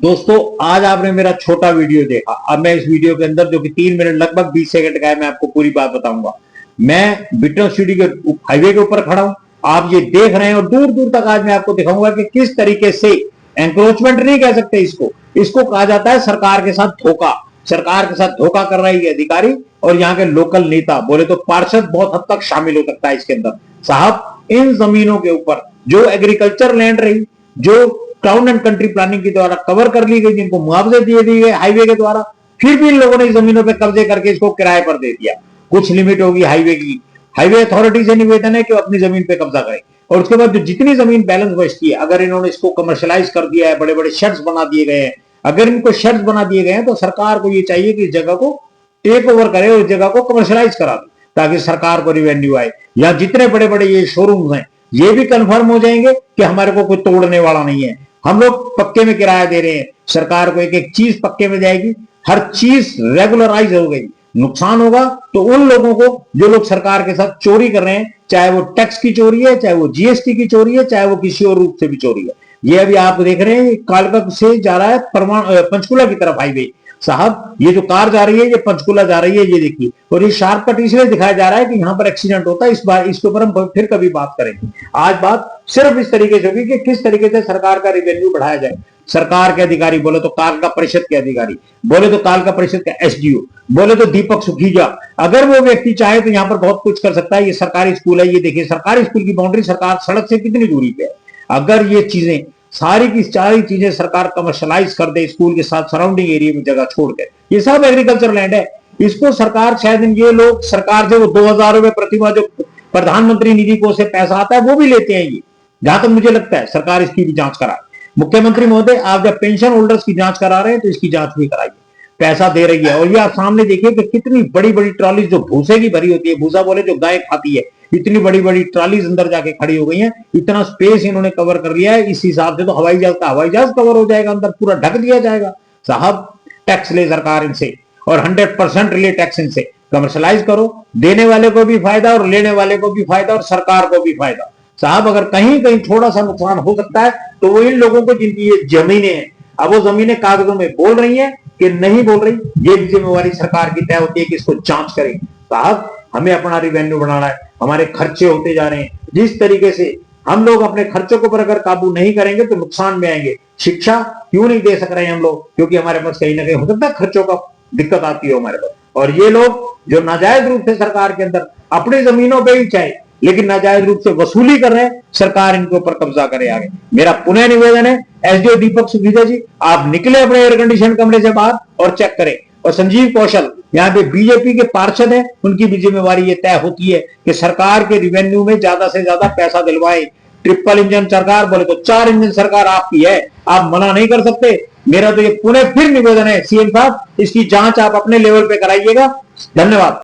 दोस्तों, आज आपने मेरा छोटा वीडियो देखा। अब मैं इस वीडियो के अंदर, जो कि 3 मिनट लगभग 20 सेकंड का है, मैं आपको पूरी बात बताऊंगा। मैं बिटन सिटी के हाईवे के ऊपर खड़ा हूं, आप ये देख रहे हैं, और दूर दूर तक आज मैं आपको दिखाऊंगा कि किस तरीके से एंक्रोचमेंट नहीं कह सकते इसको कहा जाता है सरकार के साथ धोखा। सरकार के साथ धोखा कर रही है अधिकारी, और यहाँ के लोकल नेता, बोले तो पार्षद बहुत हद तक शामिल हो सकता है इसके अंदर। साहब, इन जमीनों के ऊपर जो एग्रीकल्चर लैंड रही, जो टाउन एंड कंट्री प्लानिंग के द्वारा कवर कर ली गई, जिनको मुआवजे दिए दिए गए हाईवे के द्वारा, फिर भी इन लोगों ने इस जमीनों पे कब्जे करके इसको किराए पर दे दिया। कुछ लिमिट होगी हाईवे की, हाईवे अथॉरिटी से निवेदन है कि अपनी जमीन पे कब्जा करें, और उसके बाद जो जितनी जमीन बैलेंस बचती है, अगर इन्होंने इसको कमर्शलाइज कर दिया है, बड़े बड़े शेड्स बना दिए गए हैं, अगर इनको शेड्स बना दिए गए हैं, तो सरकार को ये चाहिए कि इस जगह को टेक ओवर करे और इस जगह को कमर्शलाइज करा दे, ताकि सरकार को रिवेन्यू आए। या जितने बड़े बड़े ये शोरूम्स हैं, ये भी कंफर्म हो जाएंगे कि हमारे को कोई तोड़ने वाला नहीं है, हम लोग पक्के में किराया दे रहे हैं। सरकार को एक एक चीज पक्के में जाएगी, हर चीज रेगुलराइज हो गई। नुकसान होगा तो उन लोगों को जो लोग सरकार के साथ चोरी कर रहे हैं, चाहे वो टैक्स की चोरी है, चाहे वो जीएसटी की चोरी है, चाहे वो किसी और रूप से भी चोरी है। ये अभी आप देख रहे हैं, कालका से जा रहा है पंचकुला की तरफ हाईवे। साहब, ये जो कार जा रही है, ये पंचकुला जा रही है, ये देखिए, और ये शार्प कट इसलिए दिखाया जा रहा है कि यहां पर एक्सीडेंट होता है। इस बार इसके ऊपर हम फिर कभी बात करेंगे। आज बात सिर्फ इस तरीके से होगी कि किस तरीके से सरकार का रेवेन्यू बढ़ाया जाए। सरकार के अधिकारी, बोले तो कालका परिषद के अधिकारी, बोले तो कालका परिषद का एसडीओ, बोले तो दीपक सुखीजा, अगर वो व्यक्ति चाहे तो यहां पर बहुत कुछ कर सकता है। ये सरकारी स्कूल है, ये देखिए सरकारी स्कूल की बाउंड्री सरकार सड़क से कितनी दूरी पे है। अगर ये चीजें सारी की सारी चीजें सरकार कमर्शलाइज कर दे, स्कूल के साथ सराउंडिंग एरिया में जगह छोड़ के, ये सब एग्रीकल्चर लैंड है, इसको सरकार शायद, ये लोग सरकार से वो 2000 रुपए प्रतिमा जो प्रधानमंत्री निधि को से पैसा आता है वो भी लेते हैं। ये जहां तक मुझे लगता है सरकार इसकी भी जांच कराए। मुख्यमंत्री महोदय, आप जब पेंशन होल्डर्स की जांच करा रहे हैं तो इसकी जांच भी कराइए। पैसा दे रही है, और ये आप सामने देखिए कि कितनी बड़ी बड़ी ट्रॉली जो भूसे की भरी होती है, भूसा बोले जो गाय खाती है, इतनी बड़ी बड़ी ट्रॉलीज अंदर जाके खड़ी हो गई हैं। इतना स्पेस इन्होंने कवर कर लिया है। इस हिसाब से तो हवाई जहाज का हवाई जहाज कवर हो जाएगा, अंदर पूरा ढक दिया जाएगा। साहब, टैक्स ले सरकार इनसे, और 100% रिले टैक्स इनसे। कमर्शलाइज करो, देने वाले को भी फायदा और लेने वाले को भी फायदा और सरकार को भी फायदा। साहब, अगर कहीं कहीं थोड़ा सा नुकसान हो सकता है तो वो इन लोगों को जिनकी ये जमीनें हैं, अब वो जमीनें कागजों में बोल रही हैं कि नहीं बोल रही, ये भी जिम्मेवारी सरकार की तय होती है कि इसको जांच करें। साहब, हमें अपना रेवेन्यू बढ़ाना है, हमारे खर्चे होते जा रहे हैं। जिस तरीके से हम लोग अपने खर्चों के ऊपर अगर काबू नहीं करेंगे तो नुकसान में आएंगे। शिक्षा क्यों नहीं दे सक रहे हैं हम लोग? क्योंकि हमारे पास कहीं ना कहीं हो सकता है खर्चों का दिक्कत आती है हमारे पास। और ये लोग जो नाजायज रूप से सरकार के अंदर अपनी जमीनों पर ही चाहे, लेकिन नाजायज रूप से वसूली कर रहे हैं, सरकार इनके ऊपर कब्जा करे आगे। मेरा पुनः निवेदन है, एसडीओ दीपक सुखीजा जी, आप निकले अपने एयर कंडीशन कमरे से बाहर और चेक करें। और संजीव कौशल, यहाँ पे बीजेपी के पार्षद हैं, उनकी भी जिम्मेवारी ये तय होती है कि सरकार के रिवेन्यू में ज्यादा से ज्यादा पैसा दिलवाए। ट्रिपल इंजन सरकार, बोले तो 4 इंजन सरकार आपकी है, आप मना नहीं कर सकते। मेरा तो ये पुनः फिर निवेदन है, सीएम साहब, इसकी जांच आप अपने लेवल पे कराइएगा। धन्यवाद।